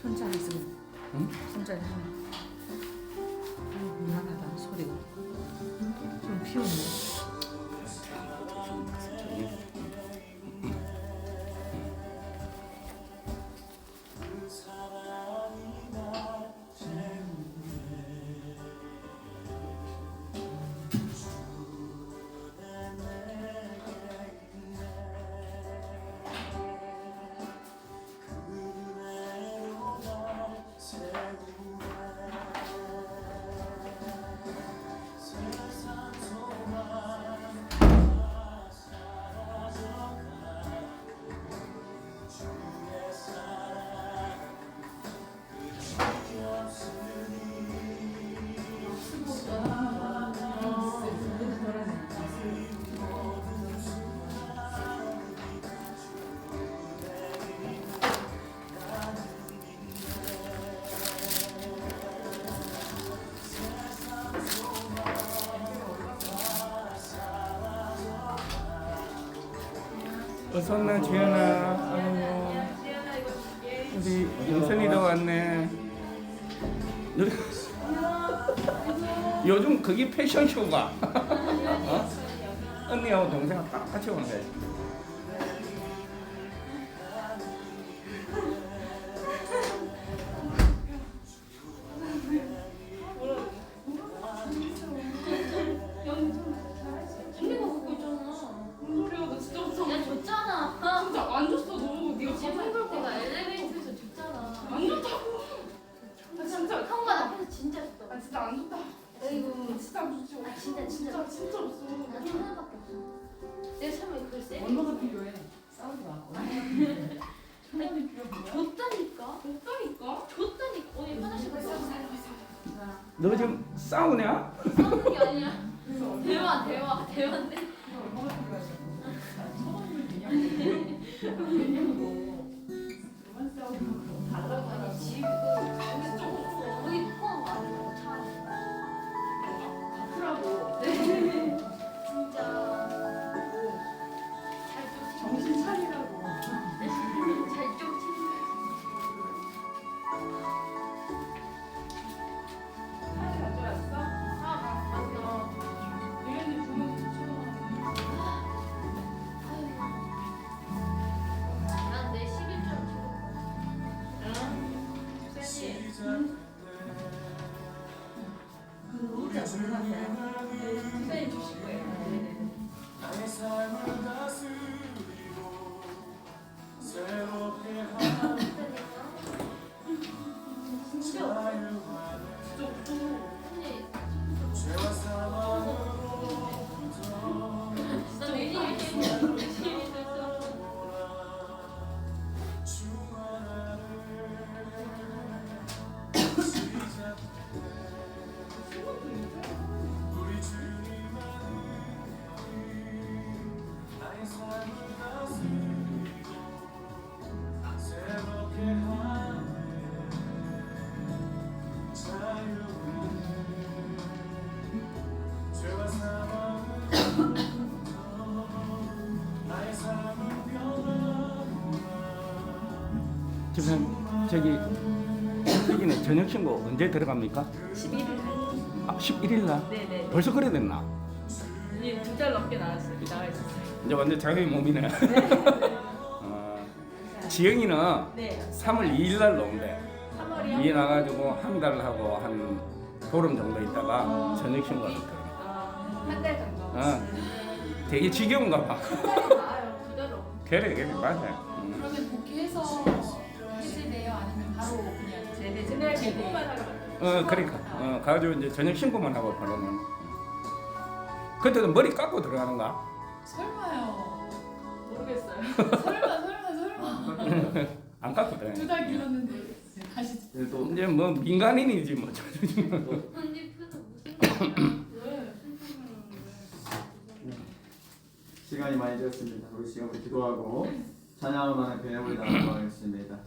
손자리 있으면 응? 손자리 하나. 미안하다 소리가 좀 피웠네. 어서나 지연아. 아이고, 우리 용선이도 왔네. 요즘 그게 패션쇼가. 어? 언니하고 동생하고 다 같이 온대. 언니가 먹고 있잖아. 뭔 소리야? 나 진짜 없어. 야 줬잖아. 진짜 안 줬어. 너 네가 제발 걸 내가 거야. 엘리베이터에서 줬잖아. 안 줬다고. 나 진짜. 형관 앞에서 진짜 줬다고. 아 진짜 안 줬다. 아이고. 진짜 안 줬지. 아 진짜 진짜 진짜 없어. 나 천원밖에 없어. 내 참에 그걸 세. 얼마가 필요해? 싸우지 마. 천원이 필요한 거야? 줬다니까. 없다니까. 줬다니까. 오늘 화장실 갔어. 너 지금 싸우냐? 싸우는 게 아니야. 대화인데. 얼마가 필요하지? 천원이면 되냐고. 그만 싸우고 달라고 아니 하라고. 지금 거기 포함 많은 차. 갚으라고. 진짜. 잘좀 정신 차리라고. 잘좀 사진 가져왔어? 아 맞다. 얘네들 주문 9,000원. 난내 11점 찍었거든. 쌤이. 그 혼자 불러놨어요. 쌤이 주실 거예요. 나의 삶을 다스리고 새롭게 하는 자유하네 죄와 사망으로부터 난 내일이 주 하나를 시작해 우리 주님 나의 삶을 다스리고 새롭게 하네 자유하네 죄와 사망으로부터 나의 삶을 변화구나 지금 저기 여기는 저녁 신고 언제 들어갑니까? 11일 갈 아, 11일 날? 네네. 벌써 그래 됐나? 이제 2달 넘게 나와 있었어요. 이제 완전 자기 몸이네. 어, 지영이는 네. 3월 2일 날 나온대. 3월이요? 이 나가지고 한 달 하고 한 보름 정도 있다가 저녁 신고를 들어. 한 달 정도. 어, 되게 지겨운가 봐. 한 달이 나아요. 2달로. 그래 맞아. 그러면 복귀해서 해제돼요? 아니면 바로 그냥 제대 그날 제공만 하러 갔어요. 그러니까 가가지고 이제 저녁 신고만 하고 바로는. 그때도 머리 깎고 들어가는가? 설마요? 모르겠어요. 설마 안 깎고 들어가. 2달 길었는데 다시 또 이제 뭐 민간인이지 뭐. 언니 표정 시간이 많이 되었습니다. 우리 지금부터 기도하고 찬양을 하는 배우를 나누고 하겠습니다.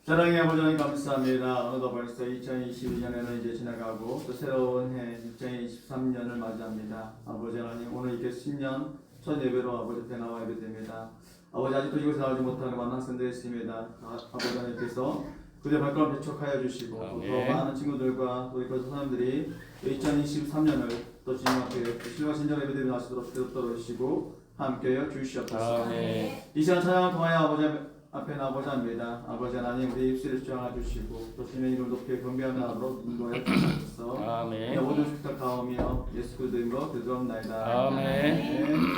사랑의 아버지 하나님 감사합니다. 어느덧 벌써 2022년에는 이제 지나가고 또 새로운 해 2023년을 맞이합니다. 아버지 하나님 오늘 이렇게 신년 첫 예배로 아버지 앞에 나와 예배됩니다. 아버지 아직도 이곳에 나오지 못하는 많은 학생들이 있습니다. 아버지 하나님께서 그들 발걸음 배척하여 주시고 더 아멘. 많은 친구들과 또 이곳 사람들이 2023년을 또 주님 앞에 신과 신정 예배드리며 나시도록 되도록 해주시고 함께여 주시옵소서. 아멘. 이 시간 찬양을 통하여 아버지 앞에 나오고자 합니다. 아버지 하나님 우리 입술을 주장하 주시고 또 주님의 이름을 높이 경배하는 하루로 인도하여 주시옵소서. 아멘. 내 모든 부탁하오며 예수 그리스도의 이름으로 기도합나이다. 아멘.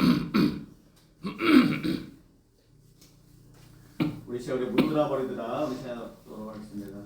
우리 시간 우리 물들어 버리더라 우리 시간 하도록 하겠습니다.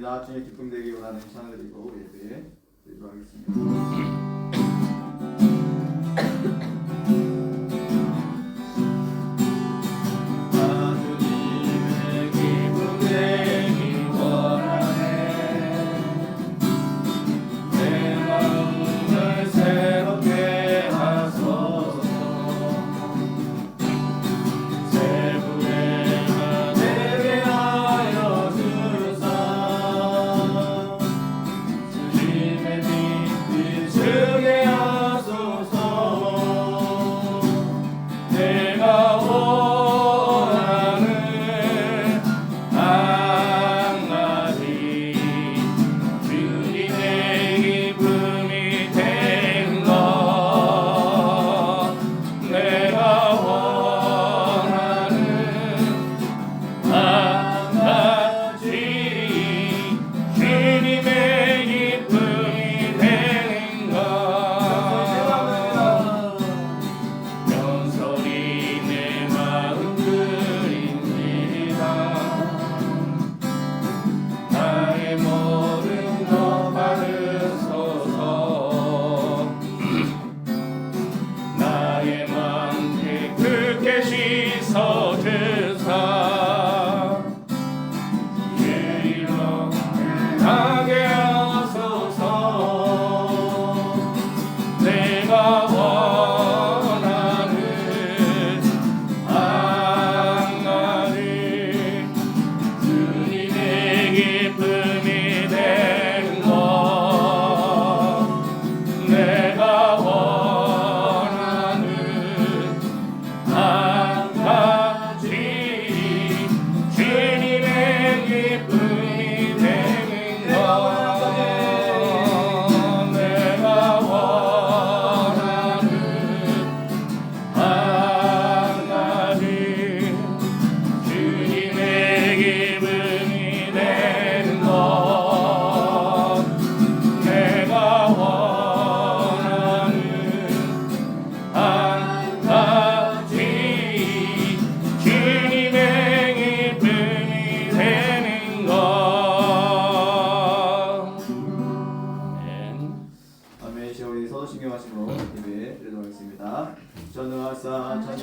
나중에 기쁨 되기 원하는 찬양드리고 예배 드리도록 하겠습니다. 주님의 기쁨 되기 원하네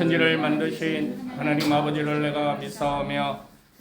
천지를 만드신 하나님 아버지를 내가 믿사오며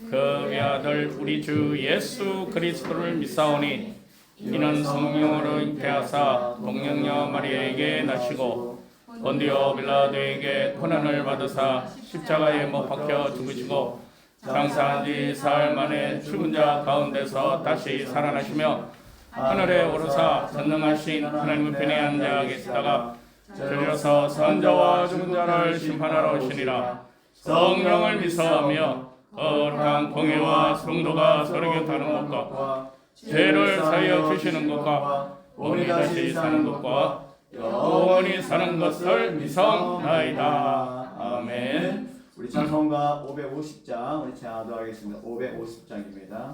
그 외아들 우리 주 예수 그리스도를 믿사오니 이는 성령으로 잉태하사 동령녀 마리아에게 나시고 본디오 빌라도에게 고난을 받으사 십자가에 못 박혀 죽으시고 장사한 지 사흘 만에 죽은 자 가운데서 다시 살아나시며 하늘에 오르사 전능하신 하나님의 편에 앉아 계시다가 저려서 선자와 죽은 자를 심판하러 오시니라. 성령을 믿사오며 거룩한 공회와 성도가 서로 곁하는 것과 죄를 사하여 주시는 것과 몸이 다시 사는 것과 영원히 사는 것을 믿사옵나이다. 아멘. 우리 찬송가 550장 우리 제하도하겠습니다. 550장입니다.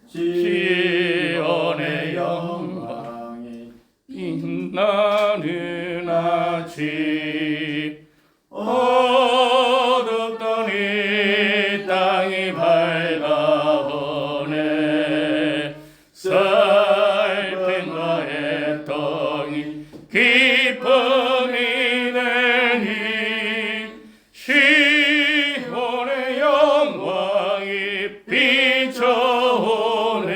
시온의 영광이 빛나는 아침 어둡던 이 땅이 밝아오네. 살핀과 애통이 기쁨이 되니 시온의 영광이 비춰오네.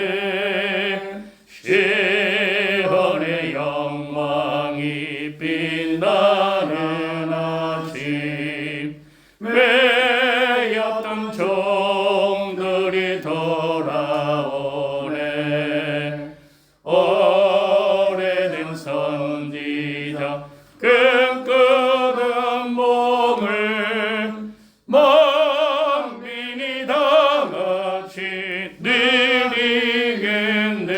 시온의 영광이 빛나는 아침 매였던 종들이 돌아오네. 오래된 선지자 꿈꾸던 몸을 만민이 다같이 누리겠네.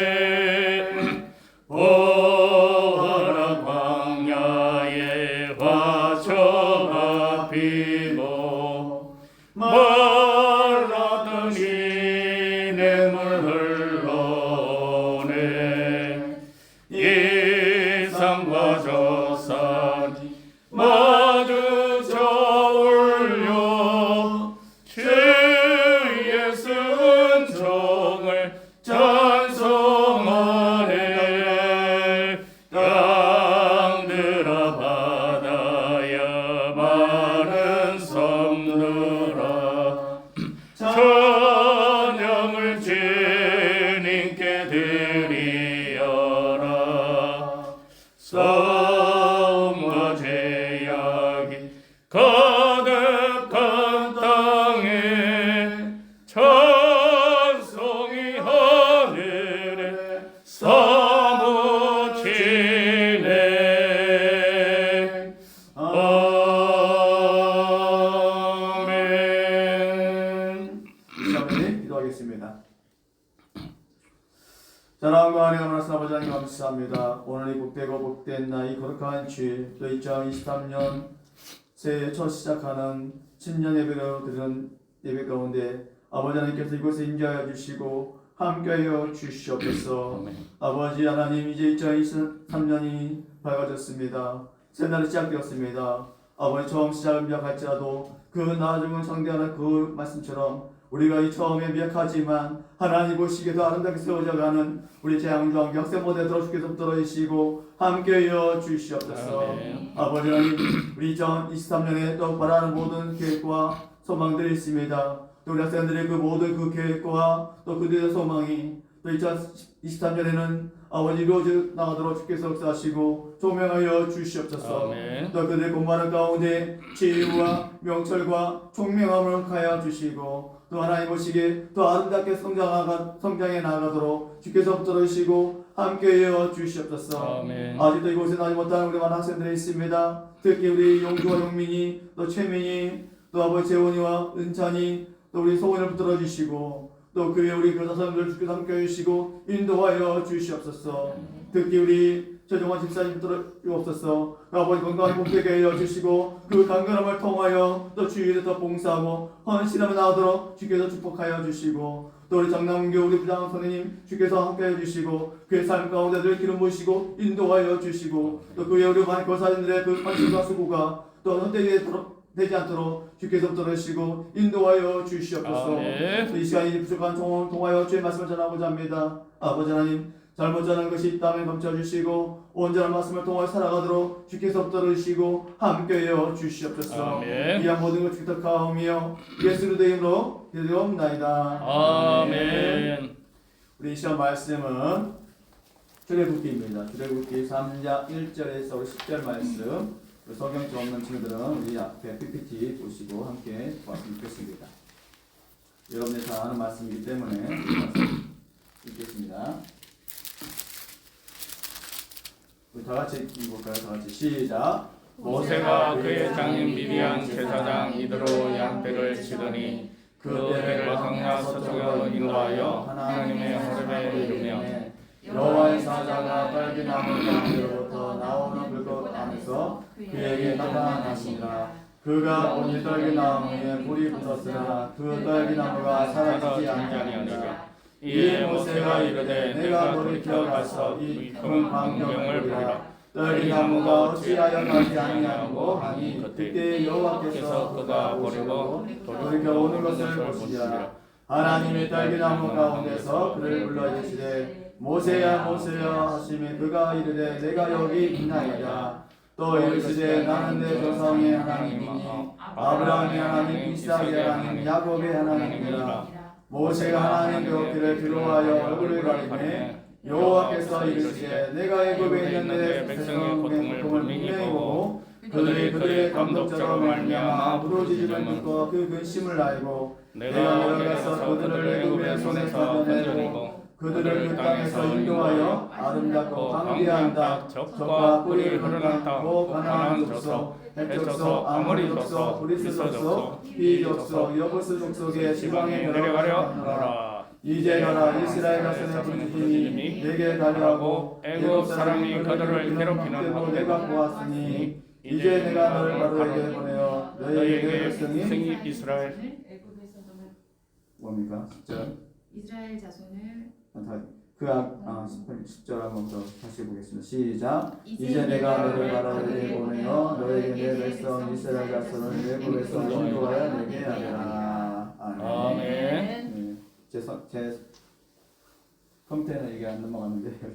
오하라 광야에 화초가 피고 말랐던 이 냇물 흘러오네. 이 산과 저 산이 마주쳐 올려 주 예수 은총을 찬송하네. 땅들아 바다야 마른 섬들아 찬양을 주님께 드리어라. 싸움과 제약이 가득한 땅에 찬송이 하늘에 사무치네. 아멘. 시작하니 기도하겠습니다. 사랑과 은혜가 많으신 아버지 하나님 감사합니다. 오늘 이 복되고 복된 나이 거룩한 주일 또 2023년 새해 첫 시작하는 신년 예배로 드리는 예배 가운데 아버지 하나님께서 이곳에 임재하여 주시고 함께하여 주시옵소서. 아버지 하나님 이제 2023년이 밝아졌습니다. 새날이 시작되었습니다. 아버지 처음 시작을 미약할지라도 그 나중은 성대하는 그 말씀처럼 우리가 이 처음에 미약하지만 하나님 보시기에도 아름답게 세워져가는 우리 재앙주왕 역세 모델 들어주께서 들어주시고 함께하여 주시옵소서. 아멘. 아버지 하나님 우리 2023년에 또 바라는 모든 계획과 소망들이 있습니다. 또 우리 학생들의 그 모든 그 계획과 또 그들의 소망이 또 2023년에는 아버지 이루어져 나가도록 주께서 역사하시고 조명하여 주시옵소서. 아멘. 또 그들의 공부하는 가운데 지혜와 명철과 총명함을 가하여 주시고 또 하나님 보시기에 더 아름답게 성장해 나가도록 주께서 붙들어주시고 함께하여 주시옵소서. 아멘. 아직도 이곳에 나지 못하는 우리 많은 학생들이 있습니다. 특히 우리 용주와 용민이 또 최민이 또 아버지 재원이와 은찬이 또 우리 소원을 붙들어 주시고 또 그의 우리 교사 선생님들 주께서 함께해 주시고 인도하여 주시옵소서. 특히 우리 최종환 집사님 붙들어 주옵소서. 아버지 건강하게 복되게 하여 주시고 그 강건함을 통하여 또 주일에 더 봉사하고 헌신하며 나오도록 주께서 축복하여 주시고 또 우리 장남교 우리 부장 선생님 주께서 함께해 주시고 그의 삶 가운데 늘 기름 부으시고 인도하여 주시고 또 그의 우리 많은 교사님들의 그 헌신과 수고가 또 헛되게 되지 않도록 주께서 붙들으시고 인도하여 주시옵소서. 아멘. 이 시간이 부족한 종을 통하여 주의 말씀을 전하고자 합니다. 아버지 하나님 잘못 전한 것이 있다면 감춰주시고 온전한 말씀을 통하여 살아가도록 주께서 붙들어 주시고 함께하여 주시옵소서. 아멘. 이한 모든 것 주택하오며 예수 그리스도의 이름으로 기도옵나이다. 아멘. 우리 시험 말씀은 출애굽기입니다. 출애굽기 3장 1절에서 10절 말씀. 성경책 없는 친구들은 우리 앞에 PPT 보시고 함께 보았으면 좋겠습니다. 여러분들 다 아는 말씀이기 때문에 읽겠습니다. 우리 다 같이 읽어볼까요? 다 같이 시작. 모세가 그의 장인 미디안 제사장 이드로 양떼를 치더니 그 떼를 광야 서쪽으로 인도하여 하나님의 호렙에 이르며 여호와의 사자가 빨개 나무 가운데로부터 나오는 불꽃 안에서 그에게 나타나시니라. 그가 온 떨기 나무에 불이 붙었으나 그 떨기 나무가 사라지지 아니하니라. 이에 모세가 이르되 내가 돌이켜 가서 이 큰 광경을 보리라. 떨기 나무가 어찌하여 나지 아니하고 하니 그때 여호와께서 그가 버리고 돌이켜 오는 것을 보시리라. 하나님의 떨기 나무 가운데서 그를 불러 이르시되 모세야 모세야 하시매 그가 이르되 내가 여기 있나이다. 또 이르시되 나는 내 조상의 하나님이니 아브라함의 하나님 이삭의 하나님 야곱의 하나님이라. 모세가 하나님께 얻기를 두려워하여 얼굴을 가리매 여호와께서 이르시되 내가 애굽에 있는데 백성의 고통을 분명히 보고 그들의 감독자로 말미암아 부러지지를 듣고 그 근심을 알고 내가 내려가서 그들을 애굽의 손에서 건져내고 그들을 그 땅에서 인도하여 아름답고 광대한 땅 적과 꿀이 흐르는 땅 가나안 족속 헷 족속 아모리 족속 브리스 족속 히 족속 여부스 족속의 지방에 내려가려 하노라. 이제 가라 이스라엘 자손의 분주님이 내게 달려하고 애굽 사람이 그들을 괴롭히는 때도 내가 보았으니 이제 내가 너를 바로에게 보내어 너희에게 백성이 이스라엘 뭡니까? 10절 이스라엘 자손을 그 10절 한번 더 다시 보겠습니다. 시작. 이제 내가 너를 바로에게 보내어 너에게 내 백성 이스라엘 자손을 애굽에서 인도하여 내게 하리라. 아멘. 네. 제 컴퓨터에는 이게 안 넘어갔는데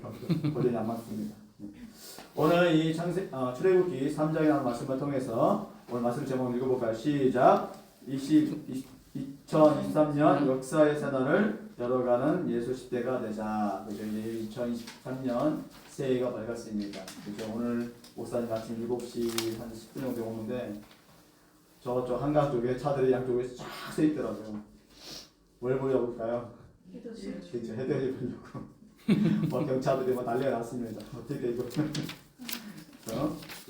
버전이 안 맞습니다. 네. 오늘 이 출애굽기 3장에 나온 말씀을 통해서 오늘 말씀 제목 읽어볼까요? 시작. 2023년 역사의 새날을 열어가는 예수 시대가 되자. 그죠? 이제 2023년 새해가 밝았습니다. 그죠? 오늘 목사님 아침 7시 한 10분 정도 오는데 저쪽 한강 쪽에 차들이 양쪽에 쫙 서 있더라고요. 뭘 보려고 볼까요? 그렇죠. 해돋이 보려고. 경찰들이 난리가 났습니다. 어떻게 이거?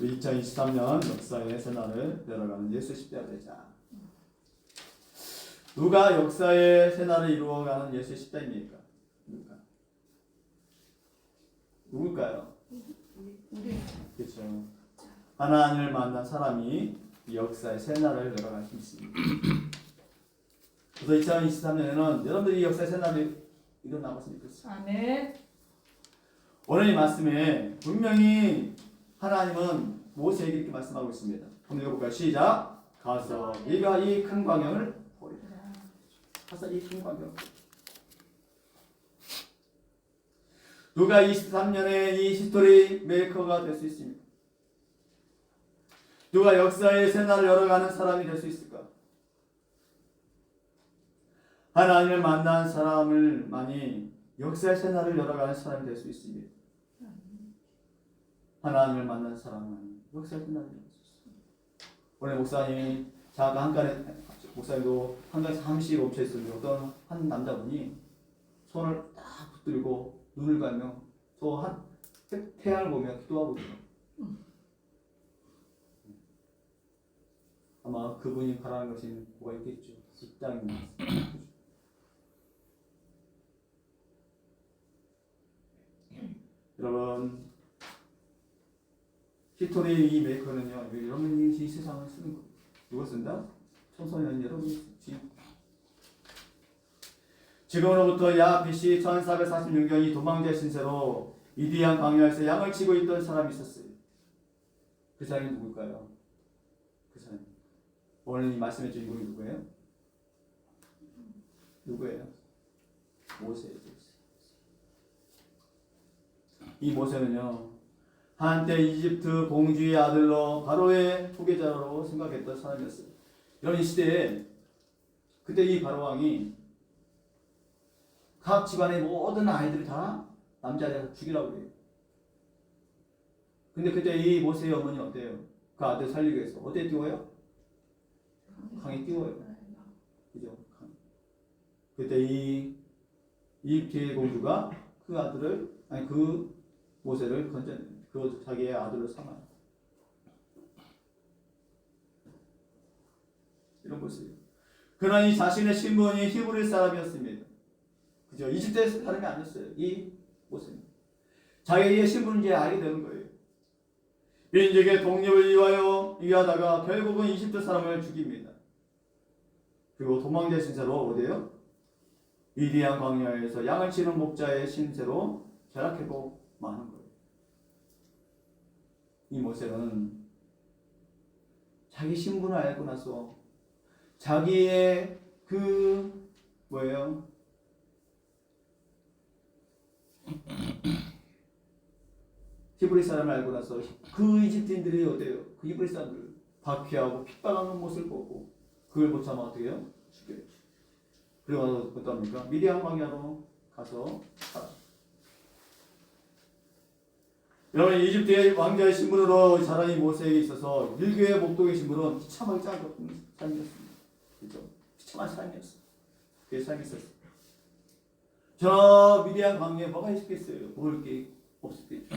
2023년 역사의 새날을 열어가는 예수 시대가 되자. 누가 역사의 새날을 이루어가는 예수 시대입니까? 누굴까요? 그렇죠. 하나님을 만난 사람이 역사의 새날을 열어갈 수 있습니다. 그래서 2023년에는 여러분들이 역사의 새날이 일어나봤으면 좋겠습니다. 아멘. 오늘 이 말씀에 분명히 하나님은 모세에게 이렇게 말씀하고 있습니다. 한번 읽어볼까요? 시작. 가서 네가 이 큰 광야를 보리라. 가서 이 큰 광야를 보리라. 누가 23년에 이 히스토리 메이커가 될 수 있습니까? 누가 역사의 새날을 열어가는 사람이 될 수 있을까? 하나님을 만난 사람을만이 역사의 새날을 열어가는 사람이 될 수 있습니다. 하나님을 만난 사람은 역사의 새날을 열어갈 수 있습니다. 오늘 목사님이 자가 한간에 목사님도 한간에 잠시 멈춰 있었는데 어떤 한 남자분이 손을 딱 붙들고 눈을 감며 또 한 태양을 보며 기도하고 있어요. 아마 그분이 바라는 것이 뭐가 있겠죠. 직장입니다. 여러분, 히스토리 이 메이커는요, 여러분이 이 세상을 쓰는 거예요. 누가 쓴다? 청소년 여러분이 지금으로부터 약 BC 1446년이 도망자 신세로 미디안 광야에서 양을 치고 있던 사람이 있었어요. 그 사람이 누굴까요? 그 사람. 오늘 이 말씀의 주인공이 누구예요? 누구예요? 모세예요. 이 모세는요 한때 이집트 공주의 아들로 바로의 후계자로 생각했던 사람이었어요. 이런 시대에 그때 이 바로 왕이 각 집안의 모든 아이들을 다 남자애를 죽이라고 해요. 근데 그때 이 모세의 어머니 어때요? 그 아들 살리기 위해서 어디에 띄워요? 강에 띄워요. 그죠? 그때 이 이집트의 공주가 그 아들을 그 모세를 건져냅니다. 그 자기의 아들로 삼아요. 이런 모습이에요. 그러나 이 자신의 신분이 히브리 사람이었습니다. 그죠? 이집트의 사람이 아니었어요. 이 모세는 자기의 신분을 이제 알게 되는 거예요. 민족의 독립을 위하다가 결국은 이집트 사람을 죽입니다. 그리고 도망자 신세로 어디에요? 미디안 광야에서 양을 치는 목자의 신세로 결합하고 마는 거예요. 이 모세는 자기 신분을 알고 나서 자기의 그 뭐예요? 히브리 사람을 알고 나서 그 이집트인들이 어때요? 그 히브리 사람들 박해하고 핍박하는 모습을 보고 그걸 못 참아 어떻게 해요? 죽여요. 그리고 나서 어떡합니까? 미디안 광야로 가서 살아. 여러분 이집트의 왕자의 신분으로 자란 이 모세에게 있어서 일교의 목독의 신분은 비참하게 짧은 삶이었습니다. 그렇죠? 비참한 삶이었어요. 그의 삶이 있었어요. 저 미디안 광야에 뭐가 있겠어요? 먹을 게 없었겠죠.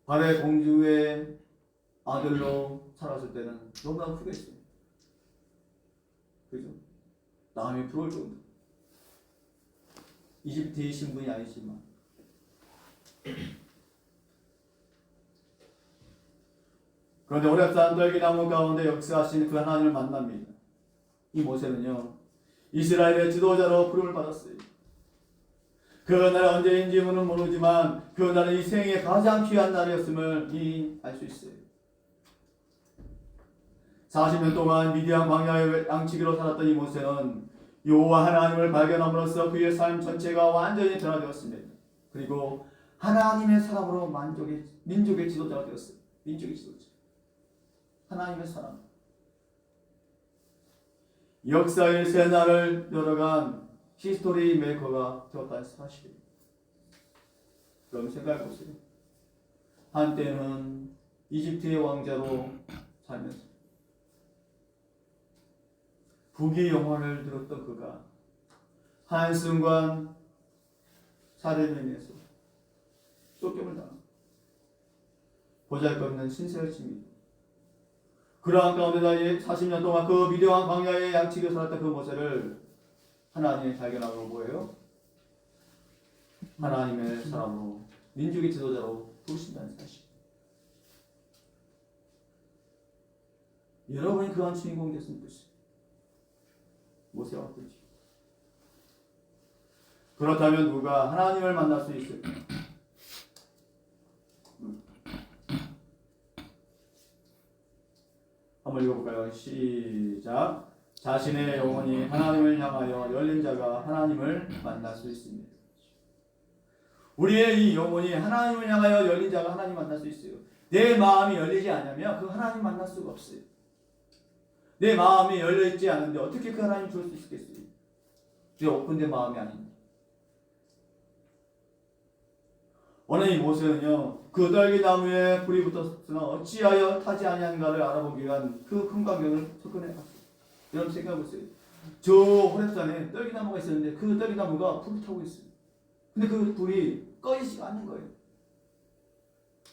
바로의 공주의 아들로 살았을 때는 너무나 후회했어요. 그죠? 마음이 부러울 정도. 이집트의 신분이 아니지만 그런데 오랫동안 떨기나무 가운데 역사하신 그 하나님을 만납니다. 이 모세는요 이스라엘의 지도자로 부름을 받았어요. 그 날이 언제인지는 모르지만 그 날은 이 생에 가장 귀한 날이었음을 알 수 있어요. 40년 동안 미디안 광야의 양치기로 살았던 이 모세는 여호와 하나님을 발견함으로써 그의 삶 전체가 완전히 변화되었습니다. 그리고 하나님의 사람으로 민족의 지도자가 되었어요. 민족의 지도자. 하나님의 사람. 역사의 새날을 열어간 히스토리 메이커가 되었다는 사실입니다. 그럼 생각해보세요. 한때는 이집트의 왕자로 살면서 부귀 영화를 들었던 그가 한순간 사례면에서 쫓김을 당합니다. 보잘것없는 신세를 집니다. 그러한 가운데다 40년 동안 그 미디안 광야에 양치기로 살았던 그 모세를 하나님이 발견하고 뭐예요? 하나님의 사람으로 민족의 지도자로 부르신다는 사실. 여러분이 그러한 주인공이 됐으면 좋겠어요. 모세와 같은지. 그렇다면 누가 하나님을 만날 수 있을까? 한번 읽어볼까요? 시작. 자신의 영혼이 하나님을 향하여 열린 자가 하나님을 만날 수 있습니다. 우리의 이 영혼이 하나님을 향하여 열린 자가 하나님 만날 수 있어요. 내 마음이 열리지 않으면 그 하나님 만날 수가 없어요. 내 마음이 열려있지 않은데 어떻게 그 하나님 줄 수 있겠어요? 내 오픈된 마음이 아닙니다. 오늘 이 모세는요 그 떨기나무에 불이 붙었으나 어찌하여 타지 아니한가를 알아보기 위한 그 큰 광경을 접근해 갔어요. 여러분 생각해보세요. 저 호렙산에 떨기나무가 있었는데 그 떨기나무가 불을 타고 있어요. 근데 그 불이 꺼지지가 않는 거예요.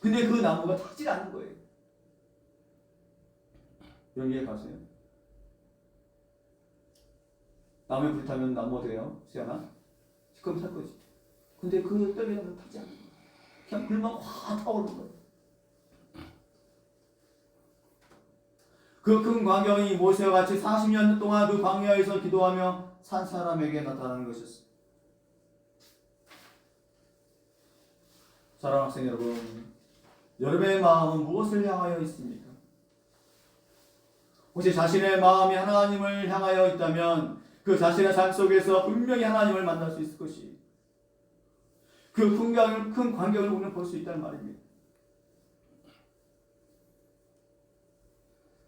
근데 그 나무가 타지 않는 거예요. 여러분 이해 가세요? 나무에 불 타면 나무 어떻게 해요? 수연아? 시커멓게 탈 거지. 근데 그 떨기나무는 타지 않는 거예요. 그냥 불만 확 타오르는 거예요. 그 큰 광경이 모세와 같이 40년 동안 그 광야에서 기도하며 산 사람에게 나타나는 것이었습니다. 사랑하는 학생 여러분, 여러분의 마음은 무엇을 향하여 있습니까? 혹시 자신의 마음이 하나님을 향하여 있다면 그 자신의 삶 속에서 분명히 하나님을 만날 수 있을 것이 그 큰 광경을 우리는 볼 수 있다는 말입니다.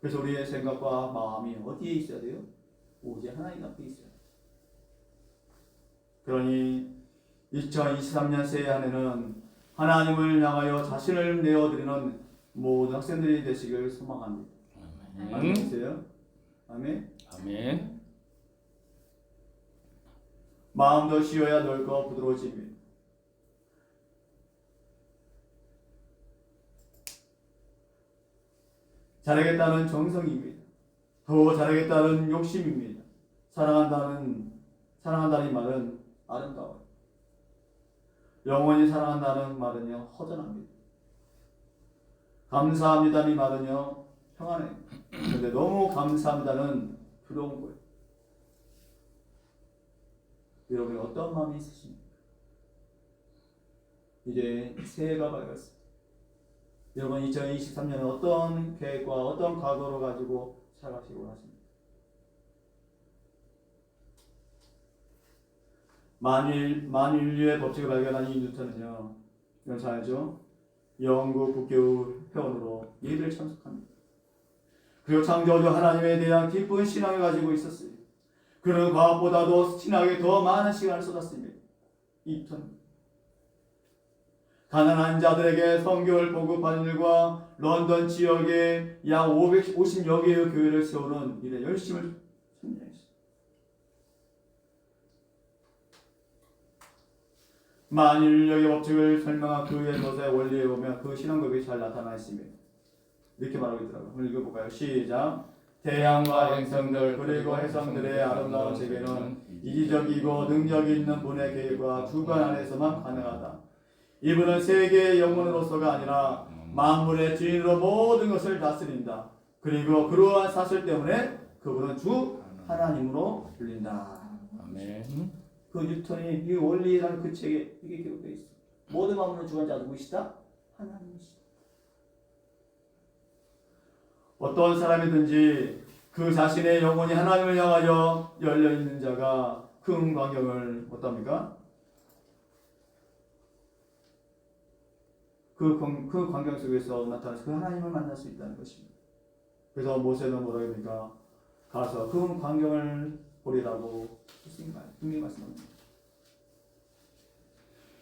그래서 우리의 생각과 마음이 어디에 있어야 돼요? 오직 하나님 앞에 있어야 돼요. 그러니 2023년 새해 한 해는 하나님을 향하여 자신을 내어드리는 모든 학생들이 되시길 소망합니다. 아멘. 있어요? 아멘. 아멘. 마음도 쉬어야 넓고 부드러워집니다. 잘하겠다는 정성입니다. 더 잘하겠다는 욕심입니다. 사랑한다는 이 말은 아름다워요. 영원히 사랑한다는 말은요 허전합니다. 감사합니다는 이 말은요 평안해요. 근데 너무 감사합니다는 부러운 거예요. 여러분이 어떤 마음이 있으십니까? 이제 새해가 밝았습니다. 여러분 2023년은 어떤 계획과 어떤 각오를 가지고 살아가시기 원하십니까? 만인류의 법칙을 발견한 이 뉴턴은요, 이건 잘 알죠? 영국 국교 회원으로 예배를 참석합니다. 그리고 창조주 하나님에 대한 깊은 신앙을 가지고 있었어요. 그는 과학보다도 신학에 더 많은 시간을 쏟았습니다. 이 뉴턴. 가난한 자들에게 성경을 보급하는 일과 런던 지역에 약 550여 개의 교회를 세우는 일에 열심을 참여했습니다. 만인력의 법칙을 설명한 그의 것의 원리에 보면 그 신앙법이 잘 나타나 있습니다. 이렇게 말하고 있더라고요. 한번 읽어볼까요? 시작. 태양과 행성들 그리고 해성들의 아름다운 세계는 이기적이고 능력이 있는 분의 계획과 주관 안에서만 가능하다. 이분은 세계의 영혼으로서가 아니라 만물의 주인으로 모든 것을 다스린다. 그리고 그러한 사실 때문에 그분은 주 하나님으로 불린다. 아멘. 그 뉴턴이 이 원리라는 그 책에 이게 기록되어 있어. 모든 만물을 주관자 누구시다? 하나님이시다. 어떤 사람이든지 그 자신의 영혼이 하나님을 향하여 열려 있는 자가 큰 광경을 어떻습니까? 그 광경 속에서 나타나서 그 하나님을 만날 수 있다는 것입니다. 그래서 모세는 뭐라고 합니까? 가서 그 광경을 보리라고 분명히 말씀합니다.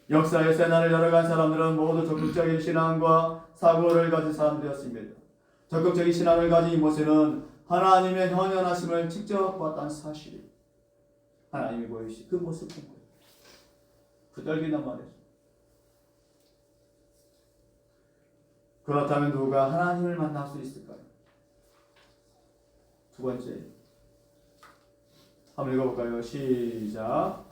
역사의 새날을 열어간 사람들은 모두 적극적인 신앙과 사고를 가진 사람들이었습니다. 적극적인 신앙을 가진 모세는 하나님의 현현하심을 직접 봤다는 사실이에요. 하나님이 보이시 그 모습 본 거예요. 부덜기단 말이에요. 그렇다면 누가 하나님을 만날 수 있을까요? 두 번째, 한번 읽어볼까요? 시작.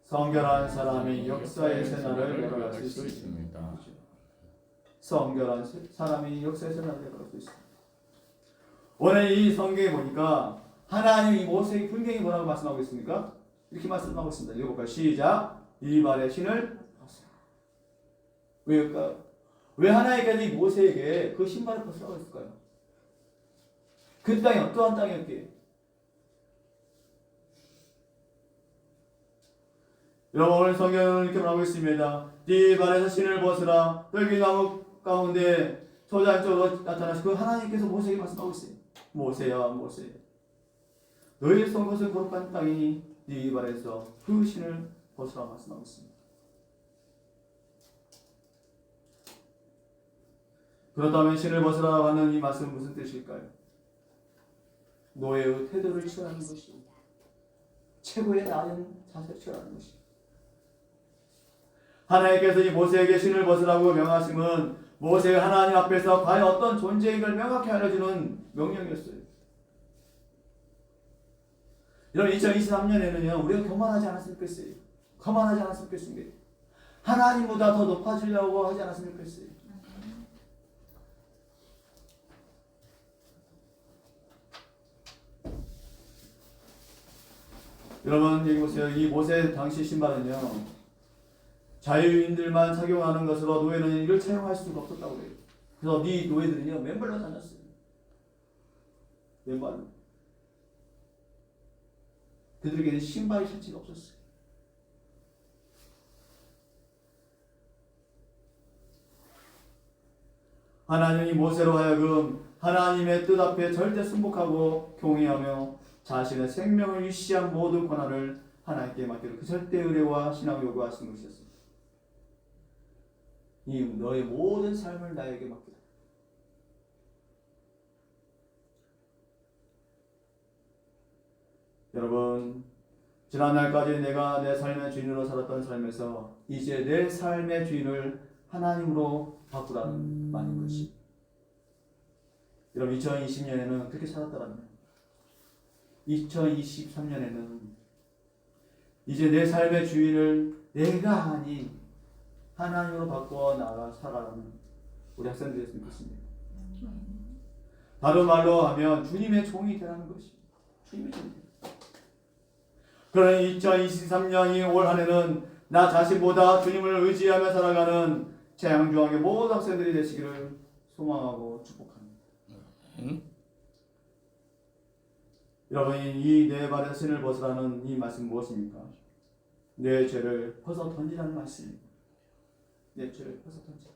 성결한 사람이 역사의 새날을 열어갈 수 있습니다. 성결한 사람이 역사의 새날을 열어갈 수 있습니다. 오늘 이 성경에 보니까 하나님이 모세에게 분명히 뭐라고 말씀하고 있습니까? 이렇게 말씀하고 있습니다. 읽어볼까요? 시작. 이 발의 신을 벗으라. 왜일까요? 왜 하나님께서 모세에게 그 신발을 벗으라고 했을까요? 그 땅이 어떠한 땅이었기에? 여러분 오늘 성경은 이렇게 말하고 있습니다. 네 발에서 신을 벗으라. 떨기나무 가운데 초장쪽으로 나타나신 그 하나님께서 모세에게 말씀하고 있어요. 모세야 모세, 너희의 선 것은 거룩한 땅이니 네 발에서 그 신을 벗으라 말씀하고 있습니다. 그렇다면 신을 벗으라 하는 이 말씀은 무슨 뜻일까요? 노예의 태도를 취하는 것이 최고의 나은 자세를 취하는 것이. 하나님께서 이 모세에게 신을 벗으라고 명하심은 모세가 하나님 앞에서 과연 어떤 존재인 걸 명확히 알려주는 명령이었어요. 여러분 2023년에는요 우리가 교만하지 않았으면 좋겠어요. 거만하지 않았으면 좋겠습니다. 하나님보다 더 높아지려고 하지 않았으면 좋겠어요. 여러분 여기 보세요. 이 모세 당시 신발은요 자유인들만 착용하는 것으로 노예는 이를 착용할 수가 없었다고 그래요. 그래서 이 노예들은요 맨발로 다녔어요. 맨발로. 그들에게는 신발이 실제가 없었어요. 하나님이 모세로 하여금 하나님의 뜻 앞에 절대 순복하고 경외하며 자신의 생명을 위시한 모든 권한을 하나님께 맡기로 그 절대 의뢰와 신앙을 요구하시는 것이었습니다. 이 너의 모든 삶을 나에게 맡기라. 여러분, 지난날까지 내가 내 삶의 주인으로 살았던 삶에서 이제 내 삶의 주인을 하나님으로 바꾸라는 말인 것이. 여러분, 2020년에는 그렇게 살았다라면 2023년에는 이제 내 삶의 주인을 내가 아닌 하나님으로 바꿔 나가 살아가는 우리 학생들이 됐으면 좋겠습니다. 다른 말로 하면 주님의 종이 되라는 것이. 주님의 종이 되라. 그러나 2023년이 올 한해는 나 자신보다 주님을 의지하며 살아가는 재앙중앙의 모든 학생들이 되시기를 소망하고 축복합니다. 여러분이 이 내 발의 신을 벗으라는 이 말씀 무엇입니까? 내 죄를 벗어 던지라는 말씀입니다. 내 죄를 벗어 던지라.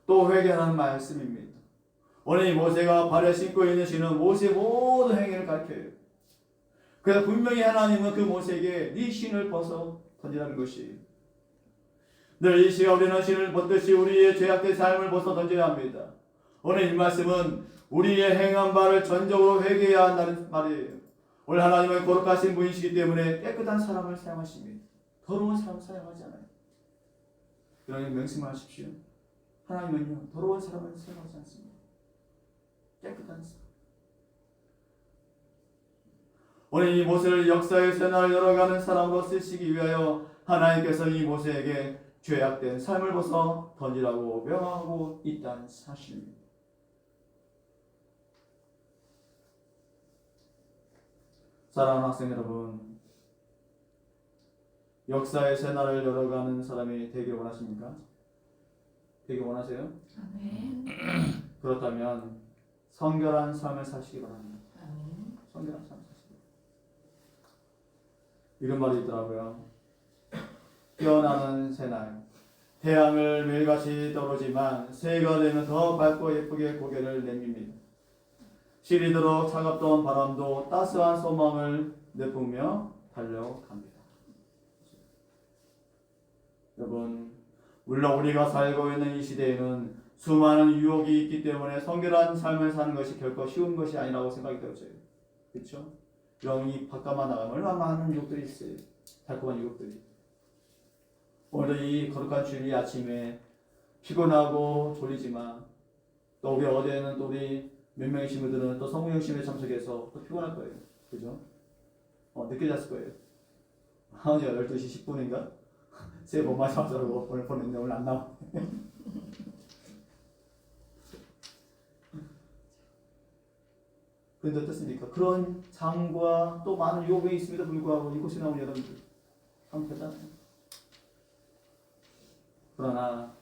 또 회개하라는 말씀입니다. 오늘 이 모세가 발에 신고 있는 신은 모세의 모든 행위를 가르쳐요. 그래서 분명히 하나님은 그 모세에게 네 신을 벗어 던지라는 것이에요. 늘 이 시간 우리는 신을 벗듯이 우리의 죄악된 삶을 벗어 던져야 합니다. 오늘 이 말씀은 우리의 행한 바를 전적으로 회개해야 한다는 말이에요. 오늘 하나님은 거룩하신 분이시기 때문에 깨끗한 사람을 사용하십니다. 더러운 사람 사용하지 않아요. 여러분 명심하십시오. 하나님은요 더러운 사람을 사용하지 않습니다. 깨끗한 사람. 오늘 이 모세를 역사의 새날을 열어가는 사람으로 쓰시기 위하여 하나님께서 이 모세에게 죄악된 삶을 벗어 던지라고 명하고 있다는 사실입니다. 사랑하는 학생 여러분, 역사의 새날을 열어가는 사람이 되길 원하십니까? 되길 원하세요? 네. 그렇다면 성결한 삶을 사시기 바랍니다. 성결한 삶을 사시기 바랍니다. 이런 말이 있더라고요. 깨어나는 새날, 태양을 매일같이 떠오르지만 새해가 되면 더 밝고 예쁘게 고개를 내밉니다. 시리도록 차갑던 바람도 따스한 소망을 내뿜며 달려갑니다. 여러분, 물론 우리가 살고 있는 이 시대에는 수많은 유혹이 있기 때문에 성결한 삶을 사는 것이 결코 쉬운 것이 아니라고 생각이 들어져요. 그렇죠? 여러분, 이 바깥만 나가면 얼마나 많은 유혹들이 있어요. 달콤한 유혹들이. 오늘도 이 거룩한 주일 아침에 피곤하고 졸리지만 또 우리 어제는 또 우리 몇 명의 친구들은 또 성우영심에 참석해서 또 피곤할 거예요. 그죠? 늦게 잤을 거예요. 어제 12시 10분인가? 새해 복 많이 받으라고 오늘 보냈는데 오늘 안 나와. 그런데 어떻습니까? 그런 장과 또 많은 유혹이 있음에도 불구하고 이곳에 나온 여러분들 한패잖아요. 그러나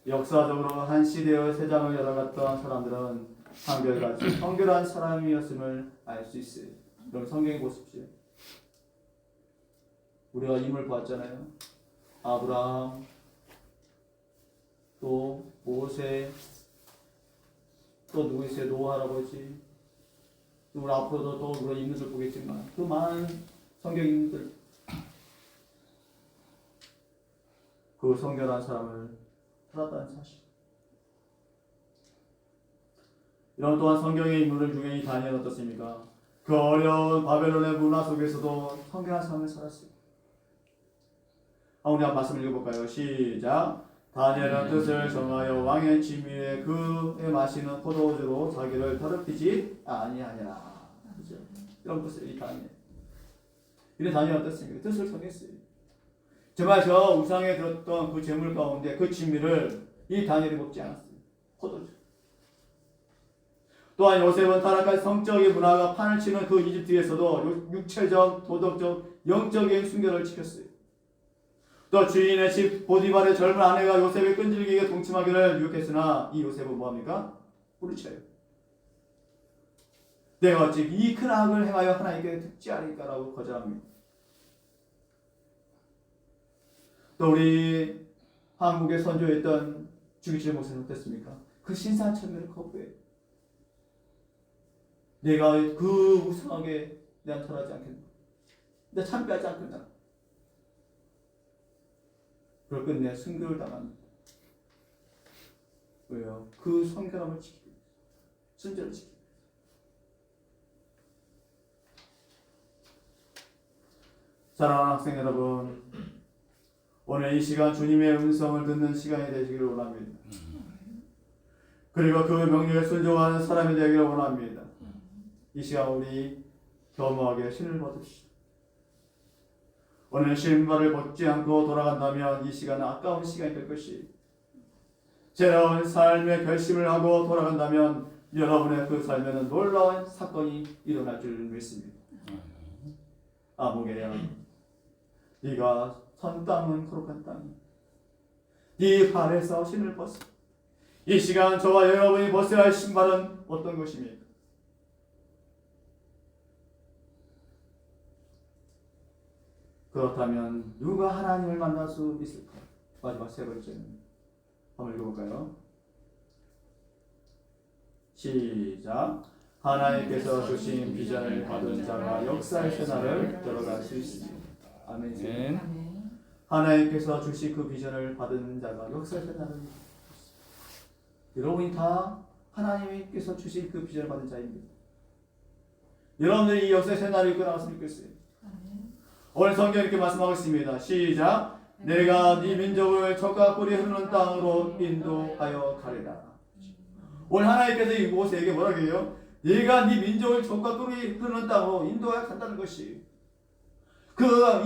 역사적으로 한 시대의 세상을 열어갔던 사람들은 한결같이 성결한 사람이었음을 알 수 있어요. 그럼 성경에 보십시오. 우리가 인물 봤잖아요. 아브라함, 또 모세, 또 누구 있어요? 노아 할아버지. 우리 앞으로도 또 우리 인물들 보겠지만 그 많은 성경 인물들, 그 성결한 사람을 살았다는 사실. 이런 또한 성경의 인물들 중에 이 다니엘은 어떻습니까? 그 어려운 바벨론의 문화 속에서도 성결한 삶을 살았어요. 우리 한 말씀을 읽어볼까요? 시작. 다니엘은 뜻을 정하여 왕의 지위에 그에 마시는 포도주로 자기를 더럽히지 아니하니라. 그죠? 이런 뜻을 이 다니엘. 이런 다니엘 어떻습니까? 뜻을 정했어요. 정말 저 우상에 들었던 그 재물 가운데 그 진미를 이 다니엘이 먹지 않았어요. 포도주. 또한 요셉은 타락한 성적인 문화가 판을 치는 그 이집트에서도 육체적, 도덕적, 영적인 순결을 지켰어요. 또 주인의 집 보디발의 젊은 아내가 요셉의 끈질기게 동침하기를 유혹했으나 이 요셉은 뭐합니까? 뿌리쳐요. 내가 어찌 이 큰 악을 행하여 하나님께 특지하리까라고 거절합니다. 또 우리 한국에 선조했던 죽이지 못했습니까? 그 신사참배를 거부해. 내가 그 우상하게 내가 절하지 않겠다. 내가 참배하지 않겠다. 그걸 끝내 순교를 당합니다. 왜요? 그 성결함을 지키기 위해서. 순절을 지키기 위해서. 사랑하는 학생 여러분, 오늘 이 시간 주님의 음성을 듣는 시간이 되시기를 원합니다. 그리고 그 명령에 순종하는 사람이 되기를 원합니다. 이 시간 우리 겸허하게 신을 벗읍시다. 오늘 신발을 벗지 않고 돌아간다면 이 시간은 아까운 시간이 될 것이, 새로운 삶의 결심을 하고 돌아간다면 여러분의 그 삶에는 놀라운 사건이 일어날 줄 믿습니다. 아무개야, 네가 선 땅은 거룩한 땅이, 네 발에서 신을 벗어. 이 시간 저와 여러분이 벗어야 할 신발은 어떤 것입니까? 그렇다면 누가 하나님을 만날 수 있을까? 마지막 세 번째는 한번 읽어볼까요? 시작. 하나님께서 주신 비전을 받은 자가 역사의 새날을 들어갈 수 있습니다. 아멘. 아멘. 하나님께서 주신 그 비전을 받은 자가 역사의 새날을, 여러분이 다 하나님께서 주신 그 비전을 받은 자입니다. 여러분들이 이 역사의 새날을 이끌어 나갔으면 좋겠어요. 오늘 성경 이렇게 말씀하고 있습니다. 시작. 내가 네 민족을 젖과 꿀이 흐르는 땅으로 인도하여 가리라. 오늘 하나님께서 이 모세에게 뭐라고 해요? 네가 네 민족을 젖과 꿀이 흐르는 땅으로 인도하여 간다는 것이,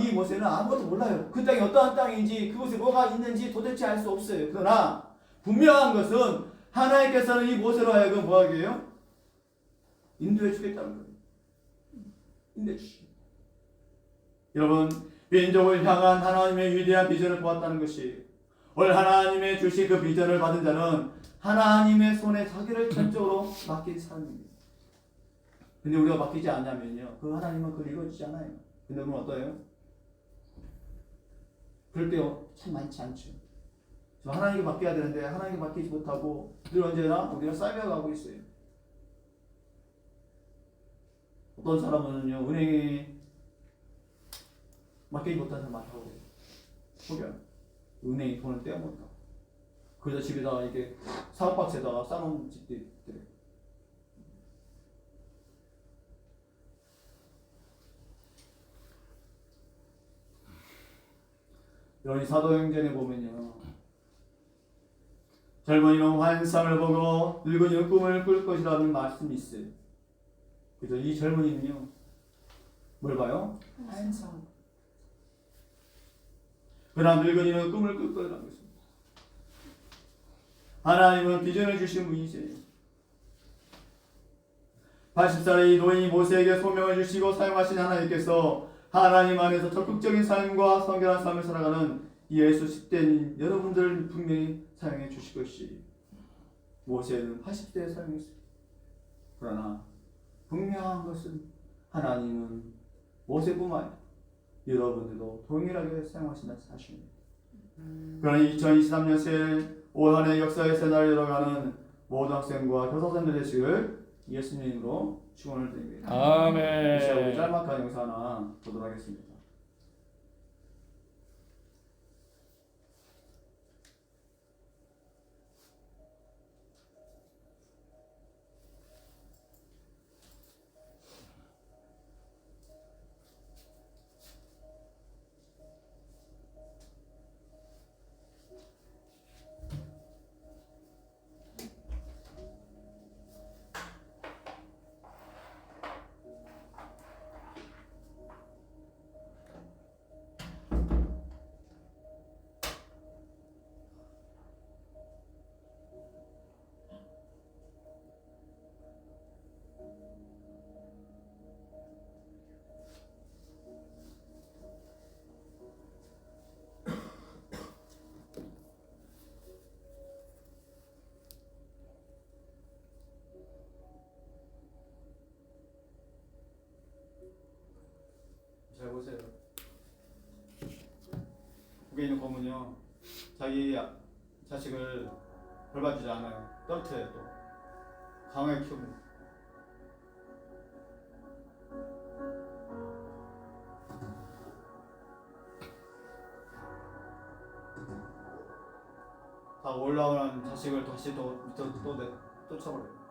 이 모세는 아무것도 몰라요. 그 땅이 어떠한 땅인지, 그곳에 뭐가 있는지 도대체 알 수 없어요. 그러나 분명한 것은 하나님께서는 이 모세로 하여금 뭐하게 해요? 인도해 주겠다는 거예요. 인도해 주시고, 여러분, 민족을 향한 하나님의 위대한 비전을 보았다는 것이, 오늘 하나님의 주신 그 비전을 받은 자는 하나님의 손에 자기를 전적으로 맡긴 사람입니다. 근데 우리가 맡기지 않냐면요, 그 하나님은 그걸 이루어지지 않아요. 근데 그럼 어떠해요? 그럴 때 참 많지 않죠. 하나님께 맡겨야 되는데 하나님께 맡기지 못하고 늘 언제나 우리가 쌓여가고 있어요. 어떤 사람은요, 은행에 맡기지 못한 사람 많다고 해요. 혹여 은행이 돈을 떼어먹다. 그래서 집에다가 이렇게 사업박스에다가 싸놓은 집도 있더래요. 여러분, 사도행전에 보면요, 젊은이는 환상을 보고 늙은이는 꿈을 꿀 것이라는 말씀이 있어요. 그래서 이 젊은이는요, 뭘 봐요? 환상. 그러나 늙은이는 꿈을 꿀 거라는 것입니다. 하나님은 비전을 주신 분이세요. 80살의 노인이 모세에게 소명을 주시고 사용하신 하나님께서 하나님 안에서 적극적인 삶과 성결한 삶을 살아가는 예수 10대인 여러분들 분명히 사용해 주실 것이, 모세는 80세에 사용했습니다. 그러나 분명한 것은 하나님은 모세뿐만 아니라 여러분들도 동일하게 사용하신다는 사실입니다. 그러나 2023년 새 올한해 역사의 새날을 열어가는 모든 학생과 교사선생님들 되시길 예수님으로 축원을 드립니다. 아멘. 이제 우리 짤막한 영상 하나 보도록 하겠습니다. 잘 보세요. 북에 있는 검은요, 자기 자식을 벌받지 않아요. 떨어뜨려요 또. 강하게 키웁니다. 다 올라오는 자식을 다시 또 밑으로 또 쳐버려요.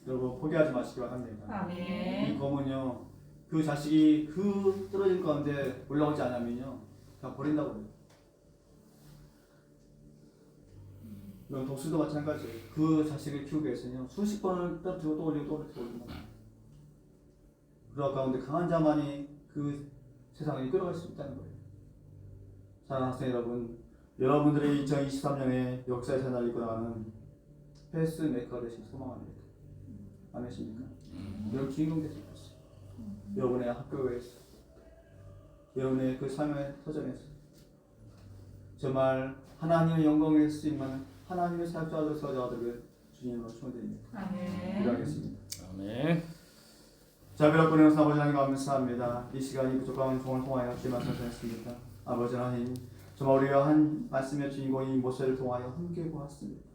여러분 포기하지 마시기 바랍니다. 아멘. 이 검은요, 그 자식이 그 떨어진 가운데 올라오지 않으면요, 다 버린다고 해요. 이건 독수도 마찬가지예요. 그 자식을 키우기 위해서는요, 수십 번을 떨어뜨리고 또 올리고 또 올리고. 그러한 가운데 강한 자만이 그 세상을 이끌어갈 수 있다는 거예요. 사랑하는 학생 여러분, 여러분들의 2023년에 역사의 새날을 이끌어가는 패스 메이커가 되신 소망합니다. 안 하십니까? 여러분 주인공 되실 것이요. 여러분의 학교에서, 여러분의 그 삶의 터전에서 정말 하나님의 영광을 할 수 있는 하나님의 사역자들 서자들을 주님으로 축원드립니다. 아멘. 기도하겠습니다. 아멘. 자비롭고 은혜로운 아버지 하나님 감사합니다. 이 시간이 부족한 종을 통하여 주의 말씀을 전했습니다. 아버지 하나님, 정말 우리가 한 말씀의 주인공인 모세를 통하여 함께 보았습니다.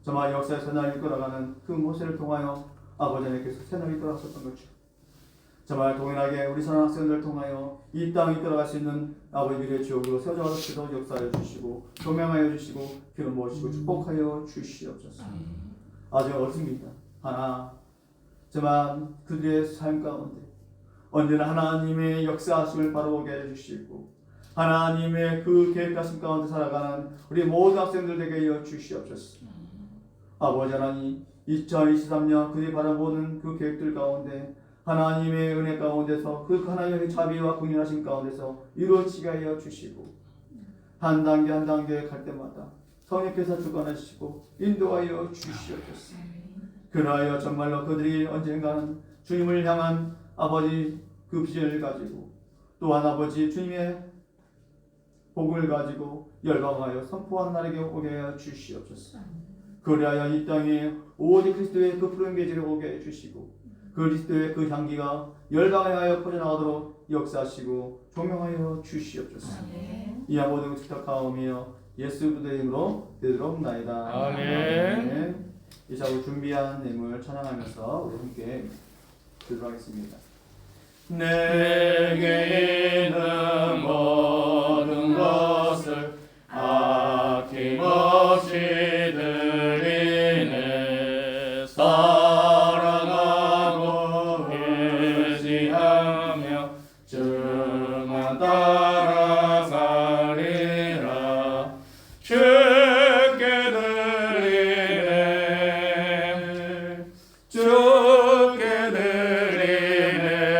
정말 역사의 새날을 이끌어가는 그 모세를 통하여 아버지 하나님께서 새날을 이끌어갔었던 거죠. 정말 동일하게 우리 사랑하는 학생들을 통하여 이 땅을 이끌어갈 수 있는 아버지 미래의 지옥으로 세워져서 역사하여 주시고 조명하여 주시고 기름 부으시고 축복하여 주시옵소서. 아주 어렵습니다. 하나 정말 그들의 삶 가운데 언제나 하나님의 역사하심을 바라보게 해주시고 하나님의 그 계획하심 가운데 살아가는 우리 모든 학생들 되게 하여 주시옵소서. 아버지 하나님, 2023년 그들이 바라보는 그 계획들 가운데 하나님의 은혜 가운데서 그 하나님의 자비와 긍휼하심 가운데서 이루어지게 하여 주시고 한 단계 한 단계 갈 때마다 성령께서 주관하시고 인도하여 주시옵소서. 그러하여 정말로 그들이 언젠가는 주님을 향한 아버지 그 비전을 가지고 또한 아버지 주님의 복을 가지고 열방하여 선포하는 날에게 오게 하여 주시옵소서. 그리하여 이 땅에 오직 그리스도의 그 푸른 계절을 오게 해주시고 그리스도의 그 향기가 열방하여 퍼져나가도록 역사하시고 조명하여 주시옵소서. 이 모든 부탁하오며 예수 그리스도의 이름으로 되도록나이다. 아멘. 이제 우리 준비한 내용을 찬양하면서 우리 함께 드리도록 하겠습니다. 내게 있는 모든 것을 아낌없이 드리네. 사랑하고 회지하며 주만 따라가리라. 주께 드리네. 주께 드리네.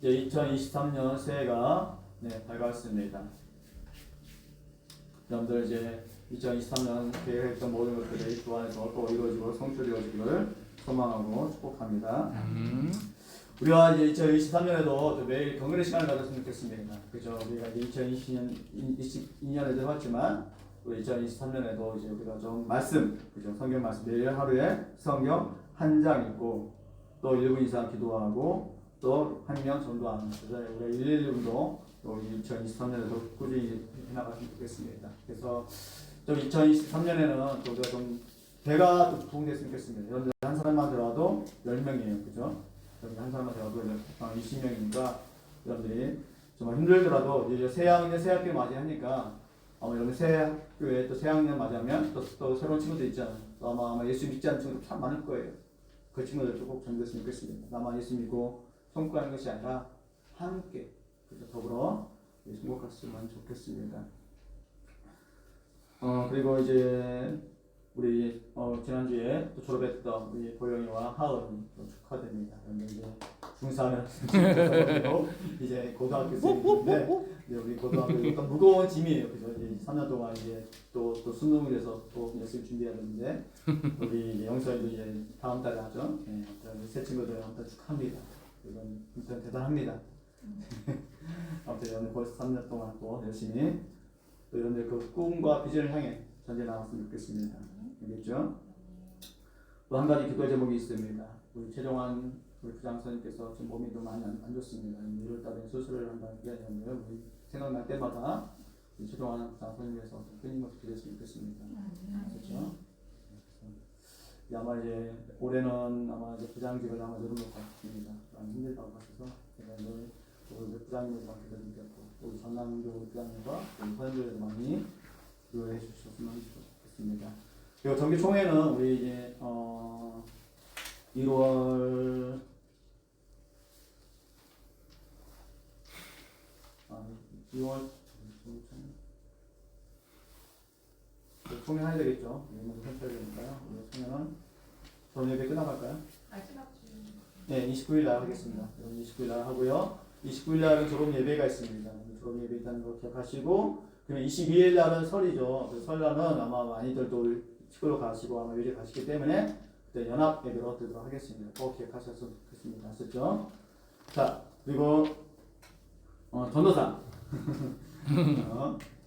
이제 2023년 새해가 밝았습니다. 여러분들 이제 2023년 계획했던 모든 것들이 주 안에서 또 이루어지고 성취되어지기를 소망하고 축복합니다. 우리가 이제 2023년에도 매일 경건의 시간을 가졌으면 좋겠습니다. 그죠? 우리가 이제 2022년에도 해왔지만 우리 2023년에도 이제 우리가 좀 말씀, 그죠? 성경 말씀 매일 하루에 성경 한 장 읽고 또 1분 이상 기도하고 또 한 명 전도하는, 그래서 우리가 111분도 또 2023년에도 꾸준히 해나갔으면 좋겠습니다. 그래서 좀 2023년에는 또 우리가 좀 배가 또 부흥됐으면 좋겠습니다. 여러분들 한 사람만 들어와도 10명이에요, 그죠? 여기 한 사람만 들어와도 20명이니까 여러분들이 정말 힘들더라도 이제 새학기 맞이하니까 아마 여러분 새학교에 또 새학년 맞이하면 또 새로운 친구들 있잖아요. 또 아마 예수 믿지 않는 친구들 참 많을 거예요. 그 친구들 꼭 전도했으면 좋겠습니다. 나만 예수 믿고 성공하는 것이 아니라 함께 더불어 성공했으면 좋겠습니다. 그리고 이제 우리 지난주에 또 졸업했던 우리 보영이와 하은이 축하드립니다. 이제 중3을 이제 고등학교생인데 우리 고등학교 어떤 무거운 짐이에요. 그죠? 이제 3년 동안 이제 또 수능을 해서 또 열심히 준비해야 되는데 우리 영서이도 이제 다음 달에 하죠. 네, 새 친구들 아무튼 축하합니다. 이건 진짜 대단합니다. 아무튼 오늘 벌써 3년 동안 또 열심히 또 이런 그 꿈과 비전을 향해 전제 나왔으면 좋겠습니다. 알겠죠? 또 한 가지 기도 제목이 있습니다. 우리 최종환 우리 부장선생님께서 지금 몸이 좀 많이 안 좋습니다. 1월달에 수술을 한다는 게 아니라 우리 생각날 때마다 최종환 부장선생님께서 끊임없이 기도했으면 좋겠습니다. 그렇죠? 아마 이제 올해는 아마 이제 부장직을 아마 내려놓을 것 같습니다. 많이 힘들다고 하셔서 제가 오늘 우리 부장님과 기도드리겠고 우리 전남도 부장님과 우리 선생님들도 많이 기도해 주셨으면 좋겠습니다. 그리고 정기 총회는 우리 이제 1월 2월 총회 해야 되겠죠. 먼저 선출해야 되니까요. 우리 총회는 저녁에 끝나갈까요? 네, 29일 날 하겠습니다. 29일 날 하고요. 29일 날은 졸업 예배가 있습니다. 졸업 예배 있다는 거 기억하시고, 그러면 22일 날은 설이죠. 그 설날은 아마 많이들 또 시골로 가시고 아마 요리 가시기 때문에 그때 연합 예배로 드리도록 하겠습니다. 꼭 기억하셨으면 좋겠습니다. 아셨죠? 자, 그리고 전도사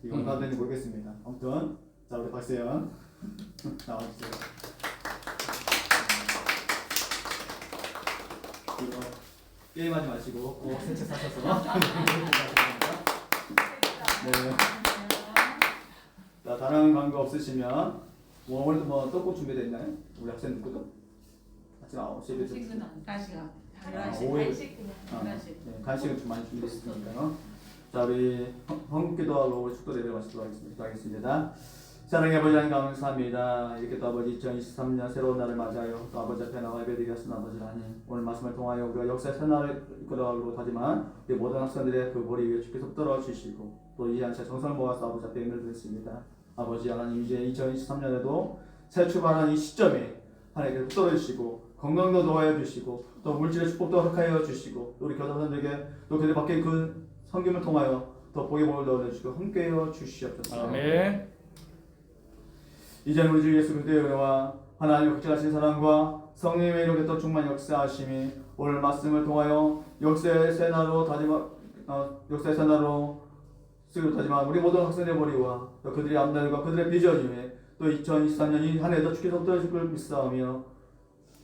이거 얼마나 되는지 모르겠습니다. 아무튼 자, 우리 박세현 나와주세요. 이거 게임하지 마시고 꼭 새 책 사셔서 네. 자, 다른 광고 없으시면 오늘도 뭐 떡국 준비되어 있나요? 우리 학생 누구도? 아침 9시에 지금은 안 다시가. 간식은 좀 많이 준비됐으니까요. 자, 우리 헌금기도하고 우리 축도 예배 마치도록 하겠습니다. 사랑의 아버지 하나님 감사합니다. 이렇게 또 아버지 2023년 새로운 날을 맞이하여 또 아버지 앞에 나와 예배드리겠습니다. 아버지 하나님 오늘 말씀을 통하여 우리가 역사의 새날을 이끌어가기로 하지만 우리 모든 학생들의 그 머리 위에 주께서 붙들어 주시고 또 이 한차 정성을 모아서 아버지 앞에 예배를 드렸습니다. 아버지 하나님 이제 2023년에도 새 출발한 이 시점에 하나님께서 붙들어 주시고 건강도 도와여 주시고 또 물질의 축복도 허락하여 주시고 우리 교사선들에게 또 그들 밖에 그 성김을 통하여 더 복의 복을 넣어주시고 함께하여 주시옵소서. 아멘. 이제는 우리 주 예수 그리스도의 은혜와 하나님의 극진하신 사랑과 성령의 이름에 또 충만 역사하심이 오늘 말씀을 통하여 역사의 새날로 쓰기로 하지만 우리 모든 학생의 머리와 또 그들의 앞날과 그들의 비전 위에 또 2023년이 한 해도 주께서 붙들어 주실 믿사오며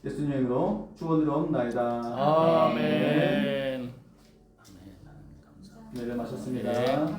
예수님의 이름으로 축원드리옵나이다. 아멘. 네, 마셨습니다. 네.